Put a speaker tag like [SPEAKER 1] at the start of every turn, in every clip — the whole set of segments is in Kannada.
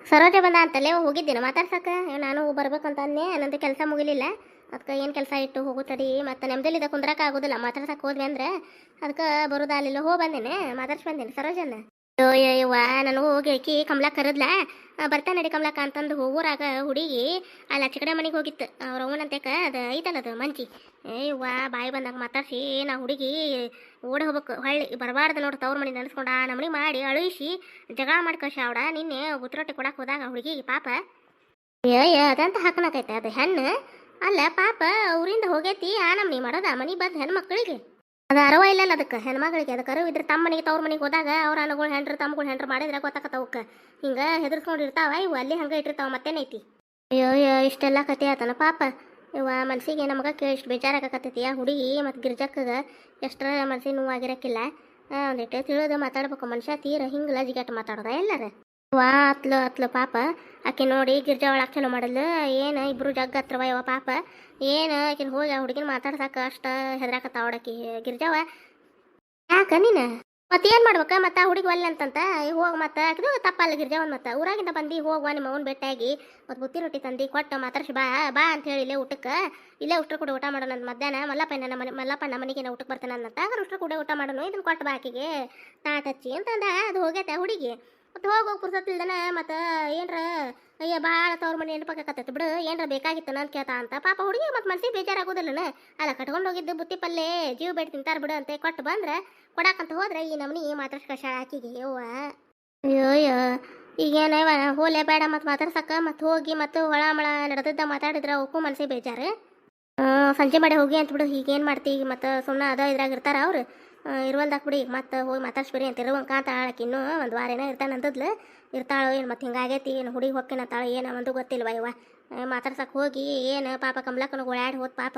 [SPEAKER 1] ಸರೋಜ ಬಂದ ಅಂತಲೇ ಹೋಗಿದ್ದೇನೆ ಮಾತಾಡ್ಸಕ್ಕೆ ನಾನು ಬರ್ಬೇಕಂತ ಅಂದೆ ನಂದು ಕೆಲಸ ಮುಗಿಲಿಲ್ಲ. ಅದಕ್ಕೆ ಏನು ಕೆಲಸ ಇಟ್ಟು ಹೋಗು ತಡಿ ಮತ್ತು ನೆಮ್ಮದಿಲಿದ್ದ ಕುಂದ್ರಕ್ಕೆ ಆಗೋದಿಲ್ಲ ಮಾತಾಡ್ಸಕ್ಕೆ ಹೋದ್ವಿ ಅಂದ್ರೆ ಅದಕ್ಕೆ ಬರೋದಾಲಿಲ್ಲ ಬಂದೇನೆ ಮಾತಾಡ್ಸಿ ಬಂದೇನೆ ಸರೋಜನ್ನ. ಯವ್ವ ನನಗೂ ಹೋಗಿ ಆಕಿ ಕಮಲಾ ಕರೆದ್ಲ ಬರ್ತಾ ನಡಿ ಕಮಲಕ್ಕ ಅಂತಂದು ಹೋಗೋರಾಗ ಹುಡುಗಿ ಅಲ್ಲಿ ಆಚೆ ಕಡೆ ಮನೆಗೆ ಹೋಗಿತ್ತು ಅವ್ರ ಅವನಂತೆಕ ಅದು ಐತಲ್ಲ ಅದು ಮಂಚಿ. ಯವ್ವ ಬಾಯಿ ಬಂದಾಗ ಮಾತಾಡ್ಸಿ ನಾ ಹುಡುಗಿ ಓಡಿ ಹೋಗ್ಬೇಕು ಹೊಳ್ಳಿ ಬರಬಾರ್ದು ನೋಡ್ರಿ ತವ್ರ ಮನೆ ನೆನೆಸ್ಕೊಂಡು ಆ ನಮ್ಮನೆ ಮಾಡಿ ಅಳುಯಿಸಿ ಜಗಳ ಮಾಡ್ಕಶಿ ಅವಡ ನಿನ್ನೆ ಗುತ್ರೊಟ್ಟಿ ಕೊಡಕ್ಕೆ ಹೋದಾಗ ಹುಡುಗಿಗೆ ಪಾಪ ಅದಂತ ಹಾಕನಕೈತೆ ಅದು ಹೆಣ್ಣು ಅಲ್ಲ ಪಾಪ ಊರಿಂದ ಹೋಗೈತಿ ಆ ನಮ್ಮನೆ ಮಾಡೋದ ಮನೆ ಬಂದು ಹೆಣ್ಮಕ್ಳಿಗೆ ಅದು ಅರವ ಇಲ್ಲಲ್ಲ ಅದಕ್ಕೆ ಹೆಣ್ಮಗಳಿಗೆ ಅದಕ್ಕೆ ಅರಿವು ಇದ್ರೆ ತಮ್ಮ ಮನೆಗೆ ತವ್ರ ಮನೆಗೆ ಹೋದಾಗ ಅವ್ರ ಅನ್ನಗಳು ಹೆಂಡ್ರು ತಮ್ಮಗಳು ಹೆಂಡ್ರು ಮಾಡಿದ್ರೆ ಗೊತ್ತಾಕತ್ತವಕ್ಕೆ ಹಿಂಗೆ ಹೆದರ್ಸ್ಕೊಂಡಿರ್ತಾವ ಇವು ಅಲ್ಲಿ ಹಂಗೆ ಇಟ್ಟಿರ್ತಾವ ಮತ್ತೇನೈತಿ. ಅಯ್ಯೋ ಇಷ್ಟೆಲ್ಲ ಕತೆ ಆತನ ಪಾಪ ಇವ ಮನ್ಸಿಗೆ ನಮ್ಗೆ ಇಷ್ಟು ಬೇಜಾರಾಗಕತ್ತೈತಿ ಆ ಹುಡುಗಿ ಮತ್ತು ಗಿರ್ಜಕ್ಕಗೆ ಎಷ್ಟರ ಮನ್ಸಿಗೆ ನೋವಾಗಿರಕ್ಕಿಲ್ಲ. ಒಂದಿಟ್ಟು ತಿಳಿದು ಮಾತಾಡ್ಬೇಕು ಮನುಷ್ಯ ತೀರ ಹಿಂಗಲ್ಲ ಜಿಗಾಟ ಮಾತಾಡೋದ ಎಲ್ಲರ ವಾ ಹತ್ಲು ಪಾಪ ಆಕೆ ನೋಡಿ ಗಿರ್ಜಾ ಒಳಗೆ ಚಲೋ ಮಾಡಲು ಏನು ಇಬ್ರು ಜಗ್ಗ ಹತ್ರವ ಯವ ಪಾಪ ಏನು ಆಕಿನ ಹೋಗಿ ಆ ಹುಡುಗಿನ ಮಾತಾಡ್ಸಕ್ಕೆ ಅಷ್ಟು ಹೆದರಾಕತ್ತ ಅವಡಕಿ ಗಿರ್ಜಾವ ಯಾಕ ನೀನು ಮತ್ತೇನು ಮಾಡ್ಬೇಕ ಮತ್ತು ಆ ಹುಡುಗಿ ಒಲ್ಲೆ ಅಂತಂತ ಹೋಗಿ ಮತ್ತು ಆಕಿದು ತಪ್ಪಲ್ಲ ಗಿರ್ಜಾವನ್ ಮತ್ತು ಊರಾಗಿಂದ ಬಂದು ಹೋಗುವ ನಿಮ್ಮ ಅವ್ನ ಭೇಟಿಯಾಗಿ ಮತ್ತು ಬುತ್ತಿ ರೊಟ್ಟಿ ತಂದು ಕೊಟ್ಟು ಮಾತಾಡ್ಸಿ ಬಾ ಬಾ ಅಂತ ಹೇಳಿ ಇಲ್ಲೇ ಊಟಕ್ಕೆ ಇಲ್ಲೇ ಉಷ್ಟ್ರ ಕೂಡ ಊಟ ಮಾಡೋಣ ಅಂತ ಮಧ್ಯಾಹ್ನ ಮಲ್ಲಪ್ಪನ ಮನೆಗೆ ನಾ ಊಟಕ್ಕೆ ಬರ್ತಾನೆ ಅಂತ ಆಗ ಉಷ್ಟ್ರ ಕೂಡ ಊಟ ಮಾಡೋಣ ಇದನ್ನು ಕೊಟ್ಟು ಬಾ ಆಕಿಗೆ ತಾಟ್ ಹಚ್ಚಿ ಅಂತಂದ ಅದು ಹೋಗೈತೆ ಆ ಹುಡುಗಿ ಮತ್ತು ಹೋಗಿ ಪುರ್ಸತ್ತಿಲ್ದನ ಮತ್ತು ಏನರ ಅಯ್ಯ ಭಾಳ ತವ್ರ ಮನೆ ನೆನಪಾಕತ್ತೈತೆ ಬಿಡು ಏನರ ಬೇಕಾಗಿತ್ತು ನಾನು ಕೇಳ್ತಾ ಅಂತ ಪಾಪ ಹುಡುಗಿ ಮತ್ತು ಮನ್ಸಿಗೆ ಬೇಜಾರಾಗೋದಿಲ್ಲನ ಅಲ್ಲ ಕಟ್ಕೊಂಡು ಹೋಗಿದ್ದು ಬುತ್ತಿ ಪಲ್ಲೆ ಜೀವ ಬೇಡ ತಿಂತಾರೆ ಬಿಡು ಅಂತ ಕೊಟ್ಟು ಬಂದ್ರೆ ಕೊಡಾಕಂತ ಹೋದ್ರೆ ಈ ನಮ್ಮನಿ ಮಾತಾಡ್ಸ್ಕಶಾಳ ಆಕಿಗೆ ಯವ್ವ ಅಯ್ಯೋ ಈಗೇನವ ಹೋಲೆ ಬೇಡ ಮತ್ತು ಮಾತಾಡ್ಸಕ್ಕ ಮತ್ತು ಹೋಗಿ ಮತ್ತು ಹೊಳಮಳ ನಡೆದಿದ್ದ ಮಾತಾಡಿದ್ರೆ ಅವಕ್ಕೂ ಮನಸ್ಸಿಗೆ ಬೇಜಾರು. ಸಂಜೆ ಮಾಡಿ ಹೋಗಿ ಅಂತ ಬಿಡು ಈಗೇನು ಮಾಡ್ತಿ ಮತ್ತು ಸುಮ್ಮನೆ ಅದ ಇದ್ರಾಗ ಇರ್ತಾರ ಅವ್ರು ಇರುವಲ್ದಾಕ್ ಬಿಡಿ ಮತ್ತು ಹೋಗಿ ಮಾತಾಡ್ಸ್ಬಿಡಿ ಅಂತ ಇರುವಂಕ ಅಂತ ಆಳಕ್ಕೆ ಇನ್ನೂ ಒಂದು ವಾರ ಏನೋ ಇರ್ತಾನೆ ಅಂತದ್ಲು ಇರ್ತಾಳೋ ಏನು ಮತ್ತು ಹಿಂಗಾಗೈತಿ ಏನು ಹುಡುಗಿ ಹೊಕ್ಕಿನ ತಾಳು ಏನೋ ಒಂದು ಗೊತ್ತಿಲ್ವ ಇವ ಮಾತಾಡ್ಸಕ್ಕೆ ಹೋಗಿ ಏನು ಪಾಪ ಕಮಲಕ್ಕನ ಓಡಾಡಿ ಹೋದ್ ಪಾಪ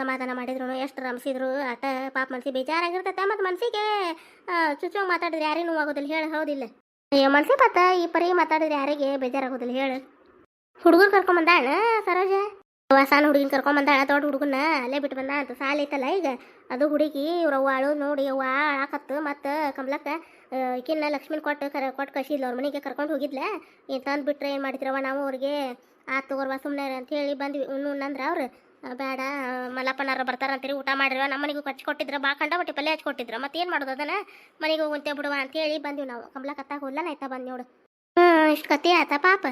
[SPEAKER 1] ಸಮಾಧಾನ ಮಾಡಿದ್ರು ಎಷ್ಟು ರಮಿಸಿದ್ರು ಆಟ ಪಾಪ ಮನ್ಸಿಗೆ ಬೇಜಾರಾಗಿರ್ತೈತೆ ಮತ್ತು ಮನ್ಸಿಗೆ ಚುಚ್ಚೋಗಿ ಮಾತಾಡಿದ್ರೆ ಯಾರಿಗೂ ನೋವಾಗೋದಿಲ್ಲ ಹೇಳಿ ಹೌದಿಲ್ಲ ಅಯ್ಯೋ ಮನ್ಸಿಗೆ ಪಾತ ಈ ಪರಿ ಮಾತಾಡಿದ್ರೆ ಯಾರಿಗೆ ಬೇಜಾರಾಗೋದಿಲ್ಲ ಹೇಳು. ಹುಡುಗರು ಕರ್ಕೊಂಬಂದಾಳ ಸರೋಜ ಸಣ್ಣ ಹುಡುಗಿನ ಕರ್ಕೊಂಬಂದಾಳ ದೊಡ್ಡ ಹುಡುಗನ ಅಲ್ಲೇ ಬಿಟ್ಟು ಬಂದ ಅಂತ ಸಾಲ ಐತಲ್ಲ ಈಗ ಅದು ಹುಡುಗಿ ಇವ್ರವ್ವ ಅಳು ನೋಡಿ ಅವ್ವ ಆಕತ್ತು ಮತ್ತು ಕಮಲಕ್ಕ ಈಕಿನ್ನ ಲಕ್ಷ್ಮೀನ ಕೊಟ್ಟು ಕಳಿಸಿದ್ಲು ಅವ್ರ ಮನೆಗೆ ಕರ್ಕೊಂಡು ಹೋಗಿದ್ಲ ಏನು ತಂದು ಬಿಟ್ರೆ ಏನು ಮಾಡಿದ್ರವ ನಾವು ಅವ್ರಿಗೆ ಆತು ತಗೋರ್ವ ಸುಮ್ಮನೆ ಅಂತೇಳಿ ಬಂದ್ವಿ ನಂದ್ರೆ ಅವ್ರು ಬೇಡ ಮಲ್ಲಪ್ಪನಾರ ಬರ್ತಾರಂತೀರಿ ಊಟ ಮಾಡಿರೋ ನಮ್ಮ ಮನೆಗೂ ಕೊಟ್ಟಿದ್ರು ಬಾ ಕಂಡಬಟ್ಟಿ ಪಲ್ಯ ಹಚ್ಕೊಟ್ಟಿದ್ರು ಮತ್ತೆ ಏನು ಮಾಡೋದು ಅದನ್ನು ಮನೆಗೆ ಹೋಗುವಂತೆ ಬಿಡುವ ಅಂತೇಳಿ ಬಂದ್ವಿ ನಾವು ಕಮಲಕ್ಕತ್ತಾಗ ಹೋಗ್ಲಲ್ಲ ಆಯ್ತಾ ಬಂದು ನೋಡು ಇಷ್ಟು ಕತೆ ಆಯ್ತಾ ಪಾಪ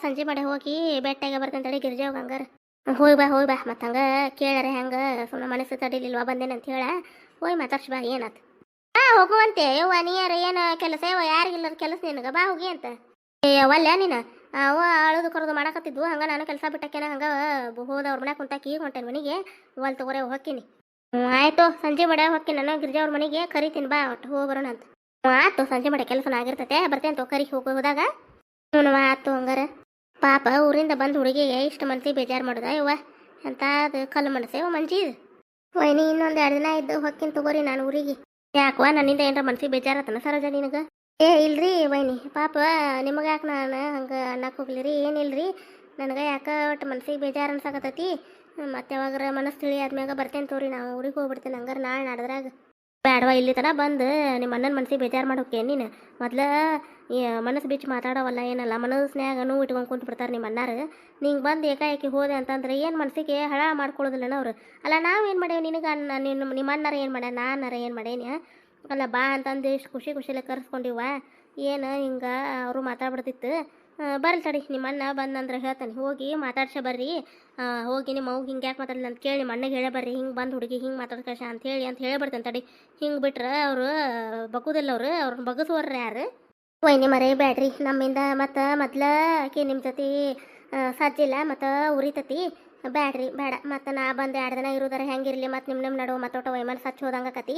[SPEAKER 1] ಸಂಜೆ ಮಾಡಿ ಹೋಗಿ ಬೆಟ್ಟಾಗೆ ಬರ್ತಂತೇಳಿ ಗಿರ್ಜೆ ಹೋಗಿ ಹಂಗಾರ ಹೋಗಿ ಬಾ ಮತ್ತು ಹಂಗೆ ಕೇಳಾರೆ ಹೆಂಗೆ ಸುಮ್ಮನೆ ಮನಸ್ಸು ತಡಿಲಿಲ್ವಾ ಬಂದೇನೆ ಅಂತ ಹೇಳ ಹೋಗಿ ಮಾತಾಡ್ಸಿ ಬಾ ಏನಾಯ್ತು ಹೋಗುವಂತೆ ಯವ್ವ ನೀಯಾರ ಏನು ಕೆಲಸ ಯವ್ವ ಯಾರಿಗಿಲ್ಲದ ಕೆಲಸ ನಿನಗೆ ಬಾ ಹೋಗಿ ಅಂತ ಒಲ್ಲೆ ನೀನು ಅವ ಅಳದು ಕರೋದು ಮಾಡಕತ್ತಿದ್ವು ಹಂಗೆ ನಾನು ಕೆಲಸ ಬಿಟ್ಟಕ್ಕೇನ ಹಂಗೆ ಹೋದ ಅವ್ರ ಮನ್ಯಾಗ ಕುಂತಾಕಿ ಈಗ ಹೊಂಟೇನೆ ಮನೆಗೆ ಒಲ್ ತಗೋರೆ ಹೋಗ್ತೀನಿ. ಆಯಿತು ಸಂಜೆ ಮಾಡ ಹೋಗ್ತೀನಿ ನಾನು ಗಿರ್ಜಾ ಅವ್ರ ಮನೆಗೆ ಕರಿತೀನಿ ಬಾ ಒಟ್ಟು ಹೋಗಿ ಬರೋಣ ಅಂತ. ಆಯ್ತು ಸಂಜೆ ಮಾಡ ಕೆಲಸ ಆಗಿರ್ತೈತೆ ಬರ್ತೇನೆ ತೋ ಕರಿ ಹೋದಾಗ ಹ್ಞೂ ಆಯ್ತು ಹಂಗಾರ ಪಾಪ ಊರಿಂದ ಬಂದು ಹುಡುಗಿಗೆ ಇಷ್ಟು ಮನ್ಸಿಗೆ ಬೇಜಾರು ಮಾಡೋದ ಯವ್ವ ಅಂತ ಅದು ಕಲ್ಲು ಮನಸ್ಸೇವ ಮಂಜಿ ವೈನಿ ಇನ್ನೊಂದು 2 ದಿನ ಇದ್ದು ಹೊಕ್ಕಿನ ತಗೋರಿ ನಾನು ಊರಿಗೆ. ಯಾಕವ ನನ್ನಿಂದ ಏನಾರ ಮನ್ಸಿಗೆ ಬೇಜಾರತ್ತನ ಸರೋಜ ನಿನಗೆ? ಇಲ್ರಿ ವೈನಿ ಪಾಪ ನಿಮಗೆ ಯಾಕೆ ನಾನು ಹಂಗೆ ಅನ್ನಕ್ಕೆ ಹೋಗ್ಲಿರಿ ಏನಿಲ್ರಿ ನನಗೆ ಯಾಕೆ ಒಟ್ಟು ಮನ್ಸಿಗೆ ಬೇಜಾರು ಅನ್ಸಕತ್ತೈತಿ ಮತ್ತೆ ಯಾವಾಗಾರ ಮನಸ್ಸು ತಿಳಿ ಆದ್ಮ್ಯಾಗ ಬರ್ತೇನೆ ತೋರಿ ನಾವು ಊರಿಗೆ ಹೋಗ್ಬಿಡ್ತೇನೆ ಹಂಗಾರೆ ನಾಳೆ ನಾಡ್ದ್ರಾಗ ಬೇಡವಾ ಇಲ್ಲಿ ತನ ಬಂದು ನಿಮ್ಮ ಅಣ್ಣನ ಮನ್ಸಿಗೆ ಬೇಜಾರು ಮಾಡೋಕೆ ನೀನು ಮೊದ್ಲು ಮನಸ್ಸು ಬಿಚ್ಚಿ ಮಾತಾಡೋವಲ್ಲ ಏನಲ್ಲ ಮನಸ್ನ್ಯಾಗ ನೋವು ಇಟ್ಕೊಂಡು ಕುಂತು ಬಿಡ್ತಾರೆ ನಿಮ್ಮ ಅಣ್ಣಾರು ನಿಂಗೆ ಬಂದು ಏಕಾಏಕಿ ಹೋದೆ ಅಂತಂದ್ರೆ ಏನು ಮನಸ್ಸಿಗೆ ಹಳ ಮಾಡ್ಕೊಳ್ಳೋದಿಲ್ಲ ಅವ್ರು ಅಲ್ಲ ನಾವೇನು ಮಾಡೇವಿ ನಿನಗೆ ನಿಮ್ಮ ಅಣ್ಣಾರ ಏನು ಮಾಡ್ಯ ನಾನಾರ ಏನು ಮಾಡೇನಿ ಅಲ್ಲ ಬಾ ಅಂತಂದು ಇಷ್ಟು ಖುಷಿಲೆ ಕರ್ಸ್ಕೊಂಡಿವ ಏನು ಹಿಂಗೆ ಅವರು ಮಾತಾಡ್ಬಿಡ್ತಿತ್ತು ಬರ್ಲಿ ತಡಿ ನಿಮ್ಮ ಅಣ್ಣ ಬಂದಂದ್ರೆ ಹೇಳ್ತಾನೆ ಹೋಗಿ ಮಾತಾಡ್ಸ ಬರ್ರಿ ಹೋಗಿ ನಿಮ್ಮ ಅವ್ಗೆ ಹಿಂಗೆ ಯಾಕೆ ಮಾತಾಡಲಿಲ್ಲ ಅಂತ ಕೇಳಿ ನಿಮ್ಮ ಅಣ್ಣಗೆ ಹೇಳೇ ಬರ್ರಿ ಹಿಂಗೆ ಬಂದು ಹುಡುಗಿ ಹಿಂಗೆ ಮಾತಾಡ್ಕಶ ಅಂತ ಹೇಳ್ಬಿಡ್ತಾನೆ ತಡಿ ಹಿಂಗೆ ಬಿಟ್ರೆ ಅವರು ಬಗ್ಗುದಿಲ್ಲ ಅವ್ರನ್ನ ಬಗ್ಗಿಸುವರ್ರಿ ಯಾರು ವೈನಿ ಮರೇ ಬ್ಯಾಡ್ರಿ ನಮ್ಮಿಂದ ಮತ್ತು ಮೊದ್ಲು ಆಕೆ ನಿಮ್ಮ ಜೊತೆ ಸಜ್ಜಿಲ್ಲ ಮತ್ತು ಉರಿತತಿ ಬ್ಯಾಡ್ರಿ ಬೇಡ ಮತ್ತು ನಾ ಬಂದು 2 ದಿನ ಇರೋದಾರ ಹೆಂಗಿರಲಿ ಮತ್ತು ನಿಮ್ಮ ನಡುವೆ ಮತ್ತೊಟ್ಟು ವೈಮನ್ ಸಚ್ಚ ಹೋದಂಗಕತಿ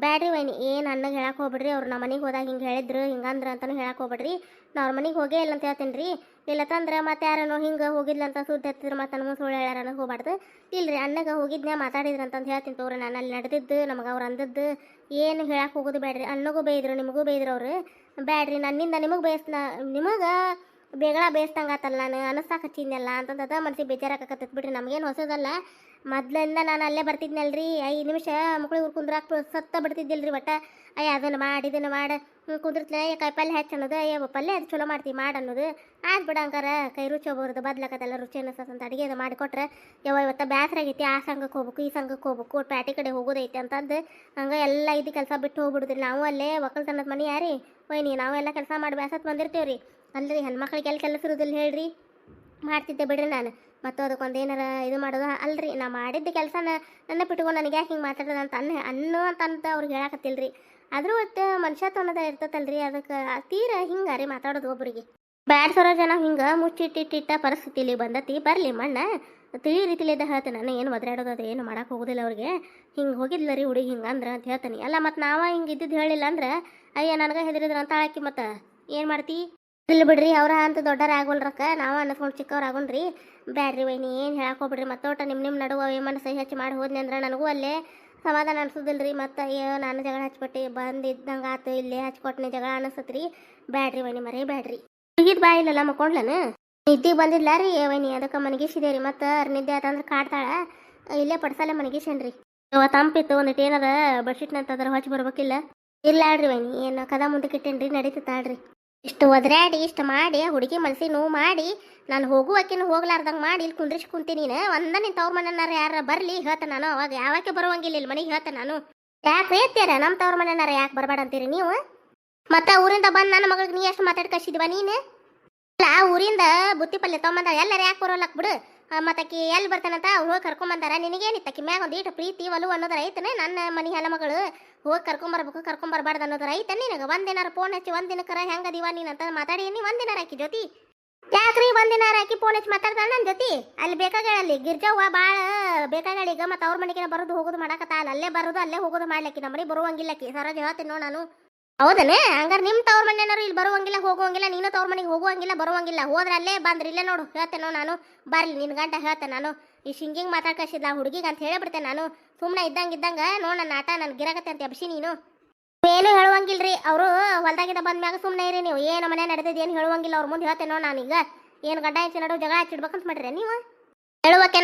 [SPEAKER 1] ಬ್ಯಾಡ್ರಿ ವೈನಿ ಏನು ಅಣ್ಣಗೆ ಹೇಳಕ್ಕೆ ಹೋಗ್ಬಿಡ್ರಿ ಅವ್ರು ನಮ್ಮ ಮನೆಗೆ ಹೋದಾಗ ಹಿಂಗೆ ಹೇಳಿದ್ರು ಹಿಂಗಂದ್ರೆ ಅಂತಲೂ ಹೇಳಕ್ಕೆ ಹೋಗ್ಬಿಡ್ರಿ ನಾ ಅವ್ರ ಮನೆಗೆ ಹೋಗೇ ಇಲ್ಲ ಅಂತ ಹೇಳ್ತೀನಿ ರೀ ಇಲ್ಲ ತಂದ್ರೆ ಮತ್ತೆ ಯಾರನೋ ಹಿಂಗೆ ಹೋಗಿದ್ಲ ಅಂತ ಸುದ್ದಿ ಹತ್ತಿದ್ರು ಮತ್ತು ನನಗೂ ಸುಳ್ಳು ಹೇಳ್ಯಾರ ಹೋಗ್ಬಾರ್ದು ಇಲ್ರಿ ಅಣ್ಣಗೆ ಹೋಗಿದ್ನ ಮಾತಾಡಿದ್ರು ಅಂತಂದು ಹೇಳ್ತೀನಿ ತೋರಿ ನಾನು ಅಲ್ಲಿ ನಡೆದಿದ್ದು ನಮಗೆ ಅವ್ರು ಅಂದದ್ದು ಏನು ಹೇಳಕ್ಕೆ ಹೋಗೋದು ಬೇಡ್ರಿ ಅಣ್ಣಗೂ ಬೇಯಿದ್ರು ನಿಮಗೂ ಬೇಯಿದ್ರು ಅವರು ಬ್ಯಾಡ್ರಿ ನನ್ನಿಂದ ನಿಮಗೆ ನಿಮಗೆ ಬೇಗಳ ಬೇಯಿಸ್ದಂಗೆ ಆತಲ್ಲ ನಾನು ಅನ್ನಿಸ್ತಾಕ ಹಚ್ಚಿದ್ನಲ್ಲ ಅಂತಂದದ ಮನ್ಸಿಗೆ ಬೇಜಾರಾಕತ್ತೈತೆ ಬಿಡ್ರಿ ನಮಗೇನು ಹೊಸದಲ್ಲ ಮೊದ್ಲಿಂದ ನಾನು ಅಲ್ಲೇ ಬರ್ತಿದ್ನಲ್ರಿ 5 ನಿಮಿಷ ಮಕ್ಳಿಗೆ ಕುಂದ್ರಾಕ್ ಸತ್ತ ಬಿಡ್ತಿದ್ದಿಲ್ರಿ ಒಟ್ಟ. ಅಯ್ಯ ಅದನ್ನು ಮಾಡಿ ಇದನ್ನು ಮಾಡಿ ಕುಂದಿರ್ತಿಲ್ಲ. ಕಾಯಿ ಪಲ್ಯ ಹೆಚ್ಚು ಅನ್ನೋದು, ಅಯ್ಯ ಪಲ್ಯ ಅದು ಚಲೋ ಮಾಡ್ತೀವಿ ಮಾಡಿ ಅನ್ನೋದು. ಆಯ್ತು ಬಿಡ ಹಂಗಾರ ಕೈ ರುಚಿ ಹೋಗ್ಬಾರ್ದು, ಬದ್ಲಾಕತ್ತೆಲ್ಲ ರುಚಿ ಅನ್ನಿಸ್ತಂತ ಅಡುಗೆ ಅದು ಮಾಡಿಕೊಟ್ರೆ ಇವತ್ತು ಬ್ಯಾಸರ ಆಗೈತಿ, ಆ ಸಂಘಕ್ಕೆ ಹೋಗ್ಬೇಕು ಈ ಸಂಘಕ್ಕೆ ಹೋಗ್ಬೇಕು ಪ್ಯಾಟಿ ಕಡೆ ಹೋಗೋದೈತಿ ಅಂತಂದು ಹಂಗೆ ಎಲ್ಲ ಇದು ಕೆಲಸ ಬಿಟ್ಟು ಹೋಗ್ಬಿಡ್ತೀರಿ. ನಾವು ಅಲ್ಲೇ ಒಕ್ಕಲ್ತನದ ಮನೆ ಯಾರಿ ಒಯ್ನಿ ನಾವೆಲ್ಲ ಕೆಲಸ ಮಾಡಿ ಬ್ಯಾಸತ್ ಬಂದಿರ್ತೀವಿ ರೀ. ಅಲ್ರಿ ಹೆಣ್ಮಕ್ಳಿಗೆ ಎಲ್ಲಿ ಕೆಲಸ ಇರೋದಿಲ್ಲ ಹೇಳ್ರಿ, ಮಾಡ್ತಿದ್ದೆ ಬಿಡ್ರಿ ನಾನು. ಮತ್ತು ಅದಕ್ಕೊಂದು ಏನಾರ ಇದು ಮಾಡೋದು ಅಲ್ರಿ, ನಾ ಮಾಡಿದ್ದ ಕೆಲಸನ ನನ್ನ ಬಿಟ್ಕೊಂಡು ನನಗೆ ಯಾಕೆ ಹಿಂಗೆ ಮಾತಾಡೋದು ಅಂತ ಅಂತ ಅವ್ರಿಗೆ ಹೇಳಕತ್ತಿಲ್ರಿ. ಆದರೂ ಒಟ್ಟು ಮನುಷ್ಯತ್ವನದ ಇರ್ತತಲ್ರಿ, ಅದಕ್ಕೆ ತೀರ ಹಿಂಗೆ ರೀ ಮಾತಾಡೋದು ಒಬ್ಬರಿಗೆ. ಬ್ಯಾಡ್ ಸರೋ ಜನ ಹಿಂಗೆ ಮುಚ್ಚಿಟ್ಟಿಟ್ಟ ಪರಿಸ್ಥಿತಿಲಿ ಬಂದತಿ. ಬರಲಿ ಮಣ್ಣ ತಿಳಿ ರೀತಿಲಿದ್ದ ಹೇಳ್ತೇನೆ ನಾನು, ಏನು ಒದರಾಡೋದು ಅದು ಏನು ಮಾಡೋಕೆ ಹೋಗೋದಿಲ್ಲ ಅವ್ರಿಗೆ. ಹಿಂಗೆ ಹೋಗಿದ್ಲ ರೀ ಹುಡುಗಿ ಹಿಂಗೆ ಅಂದ್ರೆ ಅಂತ ಹೇಳ್ತೀನಿ. ಅಲ್ಲ ಮತ್ತು ನಾವು ಹಿಂಗೆ ಇದ್ದಿದ್ದು ಹೇಳಿಲ್ಲ ಅಂದ್ರೆ ಅಯ್ಯ ನನಗೆ ಹೆದರಿದ್ರ ಅಂತ ಆಳಾಕಿ ಮತ್ತು ಏನು ಮಾಡ್ತಿ ಇಲ್ಲ ಬಿಡ್ರಿ. ಅವ್ರ ಅಂತ ದೊಡ್ಡರ ಆಗೋಲ್ರಕ್ಕ, ನಾವು ಅನ್ನಿಸ್ಕೊಂಡು ಚಿಕ್ಕವ್ರು ಆಗೋಣ್ರಿ. ಬ್ಯಾಡ್ರಿ ವೈನಿ ಏನು ಹೇಳಕ್ಕೆ ಹೋಗ್ಬಿಡ್ರಿ. ಮತ್ತೋಟ ನಿಮ್ಮ ನಡುವೆ ಮನಸ್ಸು ಹೆಚ್ಚು ಮಾಡಿ ಹೋದ್ನಿ ಅಂದ್ರೆ ನನಗೂ ಅಲ್ಲೇ ಸಮಾಧಾನ ಅನ್ಸೋದಿಲ್ಲ ರೀ. ಮತ್ತು ಅಯ್ಯೋ ನಾನು ಜಗಳ ಹಚ್ಬಿಟ್ಟು ಬಂದಿದ್ದಂಗೆ ಆತು ಇಲ್ಲೇ ಹಚ್ಕೊಟ್ನಿ ಜಗಳ ಅನಿಸ್ತತ್ರಿ. ಬ್ಯಾಡ್ರಿ ವೈನಿ ಮರೇ ಬ್ಯಾಡ್ರಿ. ಹುಡುಗಿದ್ ಬಾ ಇಲ್ಲಲ್ಲ ಮಕ್ಕೊಂಡ್ಲನು ನಿದ್ದಿಗೆ ಬಂದಿಲ್ಲ ರೀ ವೈನಿ, ಅದಕ್ಕೆ ಮನಗಿಸಿದೆ ರೀ. ಮತ್ತು ನಿದ್ದೆ ಆತಂದ್ರೆ ಕಾಡ್ತಾಳ, ಇಲ್ಲೇ ಪಡ್ಸಲ್ಲೇ ಮನಗಿಸೇನ್ರಿ. ತಂಪಿತ್ತು ಒಂದಿಟ್ಟು ಏನಾರ ಬೆಡ್ಶೀಟ್ನಂತಂದ್ರೆ ಹೊಚ್ಚಿ ಬರ್ಬೇಕಿಲ್ಲ. ಇರ್ಲಾಡ್ರಿ ವೈನಿ ಏನು ಕದ ಮುಂದಕ್ಕೆ ಇಟ್ಟೇನ್ರಿ ನಡೀತಾಳ್ರಿ. ಇಷ್ಟು ಒದರಾಡಿ ಇಷ್ಟು ಮಾಡಿ ಹುಡುಗಿ ಮನ್ಸಿಗೆ ನೋವು ಮಾಡಿ ನಾನು ಹೋಗುವಕ್ಕಿನ ಹೋಗ್ಲಾರ್ದಂಗೆ ಮಾಡಿ ಇಲ್ಲಿ ಕುಂದ್ರಿಸಿ ಕುಂತೀನಿ. ಒಂದ ನಿನ್ ತವ್ರ ಮನೆನಾರ ಯಾರ ಬರಲಿ ಹೇಳ್ತೆ ನಾನು, ಅವಾಗ ಯಾವಕ್ಕೆ ಬರುವಂಗಿಲ್ಲ ಇಲ್ಲಿ ಮನೆಗೆ ಹೇಳ್ತೆ ನಾನು. ಯಾಕೆ ಹೇಳ್ತೀರ ನಮ್ಮ ತವ್ರ ಮನೆನಾರ ಯಾಕೆ ಬರಬೇಡ ಅಂತೀರಿ ನೀವು? ಮತ್ತು ಊರಿಂದ ಬಂದು ನನ್ನ ಮಗಳಿಗೆ ನೀ ಎಷ್ಟು ಮಾತಾಡಿ ಕಳಿಸಿದ್ವ ನೀನು? ಅಲ್ಲ ಊರಿಂದ ಬುತ್ತಿ ಪಲ್ಯ ತೊಗೊಂಬಂದ ಎಲ್ಲರೂ ಯಾಕೆ ಬರೋಲ್ಲಕ್ ಬಿಡು. ಮತ್ತಾಕಿ ಎಲ್ಲಿ ಬರ್ತಾನಂತ ಅವ್ರು ಹೋಗಿ ಕರ್ಕೊಂಬಂದಾರ. ನಿನಗೇನಿತ್ತು ಆಕಿ ಮ್ಯಾಗ ಒಂದು ಈಟು ಪ್ರೀತಿ ಒಲು ಅನ್ನೋದು ರೈತನೇ? ನನ್ನ ಮನೆ ಹೆಣ್ಮಗಳು ಹೋಗಿ ಕರ್ಕೊಂಬರ್ಬಾರ್ದು ಅನ್ನೋದು ರೈತ ನಿನಗೆ? ಒಂದಿನಾರ ಫೋನ್ ಹಚ್ಚಿ ಒಂದಿನಕರ ಹೆಂಗದಿವ ನೀನು ಅಂತ ಮಾತಾಡಿ ನೀ ಒಂದಿನಾರ ಆಕಿ ಜೊತೆ ಯಾಕ್ರಿ ಒಂದಿನಾರ ಆಕಿ ಫೋನ್ ಹಚ್ಚಿ ಮಾತಾಡ್ತಾಳ ನನ್ನ ಜೊತೆ? ಅಲ್ಲಿ ಬೇಕಾಗಳಲ್ಲಿ ಗಿರ್ಜವ್ವ ಭಾಳ ಬೇಕಾಗಳೀಗ ಮತ್ತು ಅವ್ರ ಮನೆಗೆ ಬರೋದು ಹೋಗೋದು ಮಾಡಕತ್ತಾಳ. ಅಲ್ಲೇ ಬರೋದು ಅಲ್ಲೇ ಹೋಗೋದು ಮಾಡ್ಲಕ್ಕಿ, ನಮ್ಮ ಮನೆಗೆ ಬರುವಂಗಿಲ್ಲಕ್ಕಿ. ಸರೋಜ ಹೇಳ್ತೀನಿ ನೋಡು ನಾನು. ಹೌದನೇ? ಹಂಗಾರೆ ನಿಮ್ಮ ತವ್ರ ಮನೆಯವರು ಇಲ್ಲಿ ಬರುವಂಗಿಲ್ಲ ಹೋಗುವಂಗಿಲ್ಲ, ನೀನು ತವ್ರ ಮನೆಗೆ ಹೋಗುವಂಗಿಲ್ಲ ಬರುವಂಗಿಲ್ಲ. ಹೋದ್ರೆ ಅಲ್ಲೇ ಬಂದ್ರಿ ಇಲ್ಲೇ ನೋಡು ಹೇಳ್ತೇನೋ ನಾನು. ಬರಲಿ ನಿನ್ನ ಗಂಟ ಹೇಳ್ತೇನೆ ನಾನು. ಈ ಹಿಂಗಿಂಗ್ ಮಾತಾಡ್ಕಸಿದ್ಲ ಹುಡುಗಿಗೆ ಅಂತ ಹೇಳಿಬಿಡ್ತೇನೆ ನಾನು. ಸುಮ್ಮನೆ ಇದ್ದಂಗೆ ನೋಡು ನನ್ನ ಆಟ ನನ್ಗೆ ಗಿರಾಕತ್ತೆ ಅಂತ ಅಬ್ಸಿ ನೀನು ಏನು ಹೇಳುವಂಗಿಲ್ರಿ. ಅವರು ಹೊಲ್ದಾಗಿದ್ದ ಬಂದ ಮ್ಯಾಗ ಸುಮ್ಮನೆ ಇರಿ ನೀವು. ಏನು ಮನೆ ನಡೆದಿದ್ದು ಏನು ಹೇಳುವಂಗಿಲ್ಲ. ಅವ್ರ ಮುಂದೆ ಹೇಳ್ತೇನೆ ನೋಡು ನಾನೀಗ. ಏನು ಗಡ್ಡ ಹೆಚ್ಚು ನಡು ಜಗಳ ಹಚ್ಚಿಡ್ಬೇಕಂತ ಮಾಡ್ರಿ ನೀವು? ಹೇಳುವಕ್ಕೆ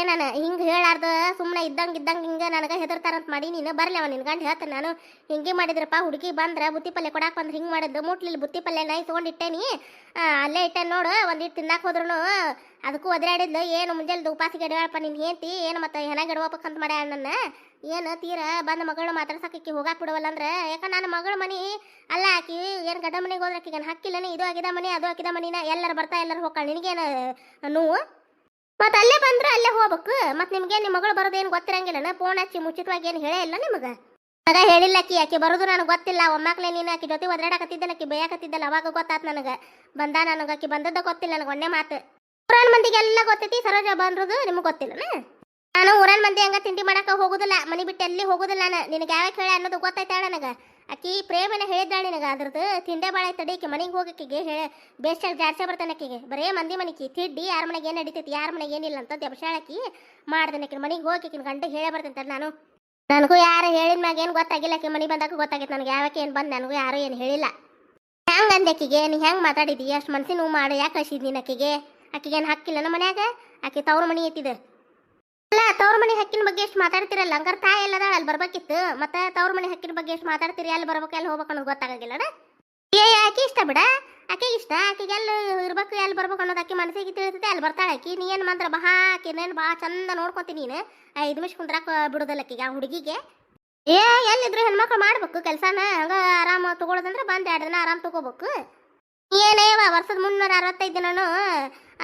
[SPEAKER 1] ನಾನು ಹಿಂಗೆ ಹೇಳಾರ್ದು ಸುಮ್ಮನೆ ಇದ್ದಂಗೆ ಹಿಂಗೆ ನನಗೆ ಹೆದರ್ತಾರಂತ ಮಾಡಿ ನೀನು. ಬರಲಿ ಅವ ನಿನ್ನ ಗಂಡು ಹೇಳ್ತೇನೆ ನಾನು. ಹಿಂಗೆ ಮಾಡಿದ್ರಪ್ಪ ಹುಡುಗಿ ಬಂದ್ರೆ ಬುತ್ತಿ ಪಲ್ಯ ಕೊಡಕ್ಕೆ ಬಂದ್ರೆ ಹಿಂಗೆ ಮಾಡಿದ್ದು ಮುಟ್ಲಿಲ್ಲ ಬುತ್ತಿ ಪಲ್ಯ ನೈ ತೊಗೊಂಡಿಟ್ಟೇನಿ ಅಲ್ಲೇ ಇಟ್ಟೆ ನೋಡು. ಒಂದಿಟ್ಟು ತಿನ್ನಕ್ಕೆ ಹೋದ್ರೂ ಅದಕ್ಕೂ ಒದರಾಡಿದ್ಲು. ಏನು ಮುಂಜಾನೆ ಉಪಾಸಿಗೆ ಅಡ್ಯಾಳಪ್ಪ ನಿನ್ನ ಹೆಂಡ್ತಿ ಏನು ಮತ್ತು ಹೆನಾಗ ಇಡ್ಬೇಕಂತ ಮಾಡ್ಯಾಳ ನನ್ನ. ಏನು ತೀರ ಬಂದು ಮಗಳು ಮಾತಾಡ್ಸಕ್ಕೆ ಹೋಗಾಕ್ ಬಿಡವಲ್ಲ ಅಂದ್ರೆ ಯಾಕೆ ನನ್ನ ಮಗಳ ಮನೆ ಅಲ್ಲ ಆಕಿ ಏನು ಗಡ್ಡ ಮನೆಗೆ ಹೋದ್ರೆ ಆಕಿಗೆ ಹಾಕಿಲ್ಲನೇ ಇದು ಆಗಿದ ಮನೆ ಅದು ಆಗಿದ ಮನಿನ ಎಲ್ಲರೂ ಬರ್ತಾ ಎಲ್ಲರೂ ಹೋಗ್ತಾಳೆ. ನಿನಗೇನು ನೋವು? ಮತ್ತು ಅಲ್ಲೇ ಬಂದ್ರೆ ಅಲ್ಲೇ ಹೋಗ್ಬೇಕು. ಮತ್ತು ನಿಮ್ಗೆ ನಿಮ್ಮ ಮಗಳು ಬರೋದೇನು ಗೊತ್ತಿರಂಗಿಲ್ಲ. ಫೋನ್ ಹಚ್ಚಿ ಮುಚ್ಚಿತವಾಗಿ ಏನು ಹೇಳೇ ಇಲ್ಲ ನಿಮಗೆ? ಆಗ ಹೇಳಿಲ್ಲ ಆಕಿ ಬರೋದು ನನಗೆ ಗೊತ್ತಿಲ್ಲ. ಒಮ್ಮಕ್ಲೆ ನೀನು ಆಕಿ ಜೊತೆ ಒದರಾಡಕತ್ತಿದ್ದಲ್ಲ, ಆಕಿ ಬೇಯಕತ್ತಿದ್ದಲ್ಲ, ಅವಾಗ ಗೊತ್ತಾತ್ ನನಗೆ. ನನಗೆ ಆಕಿ ಬಂದದ್ದು ಗೊತ್ತಿಲ್ಲ ನನಗೆ. ಒಂದೇ ಮಾತು ಊರನ್ ಮಂದಿಗೆಲ್ಲ ಗೊತ್ತೈತಿ, ಸರೋಜ ಬಂದ್ರದು ನಿಮ್ಗೆ ಗೊತ್ತಿಲ್ಲ. ನಾನು ಊರನ್ ಮಂದಿ ಹಂಗ ತಿಂಡಿ ಮಾಡಕ್ಕೆ ಹೋಗುದಿಲ್ಲ, ಮನೆ ಬಿಟ್ಟು ಎಲ್ಲಿ ಹೋಗುದಿಲ್ಲ ನಾನು. ನಿನಗೆ ಯಾವಾಗ ಹೇಳಿ ಅನ್ನೋದು ಗೊತ್ತೈತಾಳ ನನಗೆ. ಆಕಿ ಪ್ರೇಮನ ಹೇಳಿದ್ದಾಳೆ ನಿನಗೆ. ಅದ್ರದ್ದು ತಿಂಡೆ ಭಾಳ ಐತಡಿ ಆಕಿ ಮನೆಗೆ ಹೋಗಕ್ಕಿಗೆ ಹೇಳಿ ಬೇಸ್ಟಾಗಿ ಜಾಡ್ಸೇ ಬರ್ತಾನೆ ಆಕಿಗೆ. ಬರೇ ಮಂದಿ ಮನೆಗೆ ತಿಡ್ಡಿ ಯಾರ ಮನೆಗೆ ಏನು ನಡೀತೈತಿ ಯಾರ ಮನೆಗೆ ಏನಿಲ್ಲ ಅಂತ ದೆಬ್ಸಾಳಕಿ ಮಾಡ್ದೇನೆ. ಆಕಿನ ಮನೆಗೆ ಹೋಗಿ ಆಕಿನ ಗಂಟೆ ಹೇಳೇ ಬರ್ತಂತ ನಾನು. ನನಗೂ ಯಾರು ಹೇಳಿದ ಮ್ಯಾಗ ಏನು ಗೊತ್ತಾಗಿಲ್ಲ. ಆಕಿ ಮನೆ ಬಂದಾಗ ಗೊತ್ತಾಗೈತೆ ನನಗೆ. ಯಾವಕ್ಕೆ ಏನು ಬಂದು ನನಗೂ ಯಾರು ಏನು ಹೇಳಿಲ್ಲ. ಹೆಂಗೆ ಅಂದೆ ಆಕಿಗೆ? ನೀ ಹೆಂಗೆ ಮಾತಾಡಿದಿ? ಅಷ್ಟು ಮನ್ಸಿನ ನೋವು ಮಾಡಿ ಯಾಕೆ ಕಳಿಸಿದ್ ನೀನು ಆಕಿಗೆ? ಆಕಿಗೆ ಏನು ಹಕ್ಕಿಲ್ಲ ನಮ್ಮ ಮನ್ಯಾಗ? ಆಕಿ ತವ್ರ ಮನೆ ಐತಿದೆ ಅಲ್ಲ. ತವ್ರ ಮನೆ ಹಕ್ಕಿನ ಬಗ್ಗೆ ಎಷ್ಟು ಮಾತಾಡ್ತಿರಲ್ಲ. ಹಂಗಾರೆ ತಾಯಿ ಎಲ್ಲದಾಳ ಅಲ್ಲಿ ಬರ್ಬೇಕಿತ್ತು. ಮತ್ತೆ ತವ್ರ ಮನೆ ಹಕ್ಕಿನ ಬಗ್ಗೆ ಎಷ್ಟು ಮಾತಾಡ್ತೀರಿ? ಅಲ್ಲಿ ಬರ್ಬೇಕು ಎಲ್ಲಿ ಹೋಗ್ಬೇಕು ಅನ್ನೋದು ಗೊತ್ತಾಗಿಲ್ಲ. ಆಕಿ ಇಷ್ಟ ಬಿಡ, ಆಕೆಗೆ ಇಷ್ಟ. ಆಕೆಗೆ ಎಲ್ಲಿ ಇರ್ಬೇಕು ಎಲ್ಲಿ ಬರ್ಬೇಕು ಅನ್ನೋದು ಆಕಿ ಮನಸ್ಸಿಗೆ ತಿಳಿತೈತೆ. ಅಲ್ಲಿ ಬರ್ತಾಳೆ ಆಕಿ. ನೀ ಏನು ಮಾತ್ರ ಬಹಾ ಆಕಿನೇನು ಭಾಳ ಚಂದ ನೋಡ್ಕೊತೀನಿ ನೀನು. 5 ನಿಮಿಷ ಕುಂದ್ರಾಕ ಬಿಡೋದಲ್ಲ ಆಕಿಗೆ ಆ ಹುಡುಗಿಗೆ. ಎಲ್ಲಿದ್ರು ಹೆಣ್ಮಕ್ಳು ಮಾಡ್ಬೇಕು ಕೆಲಸನ. ಹಂಗೆ ಆರಾಮ ತಗೊಳ್ಳೋದಂದ್ರೆ ಬಂದು 2 ದಿನ ಆರಾಮ್ ತಗೋಬೇಕು. ಏನೇವ ವರ್ಷದ 365 ದಿನನೂ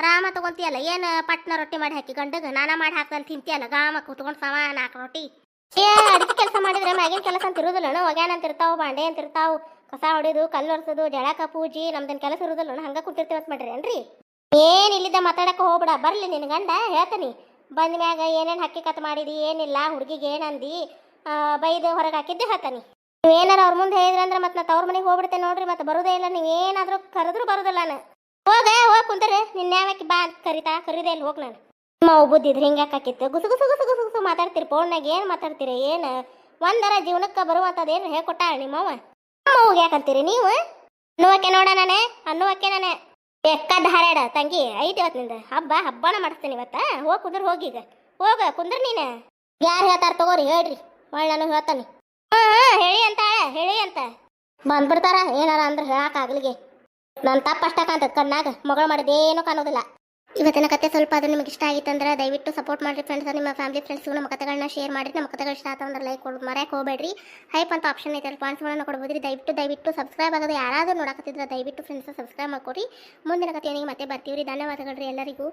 [SPEAKER 1] ಆರಾಮ ತಗೊಂತೀಯಲ್ಲ. ಏನು ಪಟ್ನ ರೊಟ್ಟಿ ಮಾಡಿ ಹಾಕಿ ಗಂಡಗೆ ನಾನಾ ಮಾಡಿ ಹಾಕ್ದಲ್ಲಿ ತಿಂತೀಯಲ್ಲ ಗಾಮ ಕೂತ್ಕೊಂಡು ಸಮ 4 ರೊಟ್ಟಿ. ಅಡಿಗೆ ಕೆಲಸ ಮಾಡಿದ್ರೆ ಮ್ಯಾಗಿನ ಕೆಲಸ ಅಂತ ಇರೋದಿಲ್ಲ. ಒಗ್ಯಾನ ಅಂತ ಇರ್ತಾವೆ, ಬಾಂಡೆ ಅಂತ ಇರ್ತಾವೆ, ಕಸ ಹೊಡೆಯೋದು, ಕಲ್ಲು ಒರೆಸೋದು, ಜಳಕ ಪೂಜಿ ನಮ್ದೇನು ಕೆಲಸ ಇರೋದಿಲ್ಲ. ಹಂಗೆ ಕುಂತಿರ್ತೀವಿ ಅಂತ ಮಾಡ್ರಿ ಏನ್ರಿ? ಏನು ಇಲ್ಲಿದ್ದ ಮಾತಾಡಕ್ಕೆ ಹೋಗ್ಬಿಡ. ಬರಲಿ ನಿನ್ನ ಗಂಡ ಹೇಳ್ತಾನೆ. ಬಂದ ಮ್ಯಾಗ ಏನೇನು ಹಕ್ಕಿ ಕತ್ ಮಾಡಿದಿ ಏನಿಲ್ಲ ಹುಡುಗಿಗೆ ಏನಂದು ಬೈದು ಹೊರಗೆ ಹಾಕಿದ್ದೆ ಹೇಳ್ತಾನೆ. ನೀವೇನಾರು ಅವ್ರ ಮುಂದೆ ಹೇಳಿದ್ರಿ ಅಂದ್ರೆ ಮತ್ತೆ ನಾ ತವ್ರ ಮನೆಗೆ ಹೋಗ್ಬಿಡ್ತೇನೆ ನೋಡ್ರಿ. ಮತ್ತೆ ಬರೋದೇ ಇಲ್ಲ. ನೀವೇನಾದರೂ ಕರೆದ್ರೂ ಬರೋದಿಲ್ಲ ನಾನು. ಹೋಗಿ ಕುಂತಾರೆ ನಿನ್ನ ಯಾವಕ್ಕೆ ಬಾ ಅಂತ ಕರೀದೇ ಇಲ್ಲಿ ಹೋಗಿ ನಾನು. ನಿಮ್ಮ ಬುದ್ಧಿದ್ರೆ ಹಿಂಗೆ ಹಾಕಿತ್ತು ಗುಸು ಮಾತಾಡ್ತೀರಿ ಫೋನ್ನಾಗ. ಏನು ಮಾತಾಡ್ತೀರಿ? ಏನು ಒಂದರ ಜೀವನಕ್ಕೆ ಬರುವಂಥದ್ದು ಏನು ಹೇಳ್ಕೊಟ್ಟಾಳ ನಿಮ್ಮವ್ವ? ಹೋಗಿ ಯಾಕಂತೀರಿ ನೀವು? ಅನ್ನುವಕ್ಕೆ ನೋಡ ನಾನೇ ಅನ್ನುವಕ್ಕೆ ನಾನೇ ಬೆಕ್ಕದ ಹಾರಾಡ ತಂಗಿ ಐತಿ ಇವತ್ತು ನಿಂದ ಹಬ್ಬನ ಮಾಡಿಸ್ತೇನೆ ಇವತ್ತ. ಹೋಗಿ ಕುಂದ್ರೆ ಹೋಗೀಗ ಹೋಗ ಕುಂದ್ರ ನೀನು. ಯಾರು ಹೇಳ್ತಾರ ತಗೋರಿ ಹೇಳ್ರಿ, ಒಳ್ಳೆ ನಾನು ಹೇಳ್ತಾನೆ. ಹೇಳಿ ಅಂತ ಹೇಳಿ ಅಂತ ಬಂದ್ಬಿಡ್ತಾರ. ಏನಾರ ಅಂದ್ರೆ ಹೇಳಕ್ಕಾಗ್ಲಿಗೆ ನನ್ನ ತಪ್ಪ ಅಷ್ಟ ಕಾಣ್ತದ ಕಣ್ಣಾಗ, ಮಗಳು ಮಾಡಿದೇನು ಕಾಣೋದಿಲ್ಲ. ಇವತ್ತಿನ ಕತೆ ಸ್ವಲ್ಪ ಅದು ನಿಮಗೆ ಇಷ್ಟ ಆಗಿತ್ತಂದ್ರೆ ದಯವಿಟ್ಟು ಸಪೋರ್ಟ್ ಮಾಡಿರಿ ಫ್ರೆಂಡ್ಸ್. ನಿಮ್ಮ ಫ್ಯಾಮಿಲಿ ಫ್ರೆಂಡ್ಸ್ಗೂ ನಮ್ಮ ಕತೆಗಳನ್ನ ಶೇರ್ ಮಾಡಿರಿ. ನಮ್ಮ ಕತೆಗಳು ಇಷ್ಟ ಆತ ಅಂದ್ರೆ ಲೈಕ್ ಕೊಡೋದು ಮರೆಯಕ್ಕೆ ಹೋಗಬೇಡ್ರಿ. ಹೈಪ್ ಅಂತ ಆಪ್ಷನ್ ಐತೆ, ಪಾಯಿಂಟ್ಸ್ಗಳನ್ನ ಕೊಡ್ಬೋದ್ರಿ. ದಯವಿಟ್ಟು ಸಬ್ಸ್ಕ್ರೈಬ್ ಆಗೋದು ಯಾರಾದರೂ ನೋಡಕತ್ತಿದ್ರೆ ದಯವಿಟ್ಟು ಫ್ರೆಂಡ್ಸ್ ಸಬ್ಸ್ಕ್ರೈಬ್ ಮಾಡ್ಕೊರಿ. ಮುಂದಿನ ಕಥೆಯೊಂದಿಗೆ ಮತ್ತೆ ಬರ್ತೀವಿ ರೀ. ಧನ್ಯವಾದಗಳು ರೀ ಎಲ್ಲರಿಗೂ.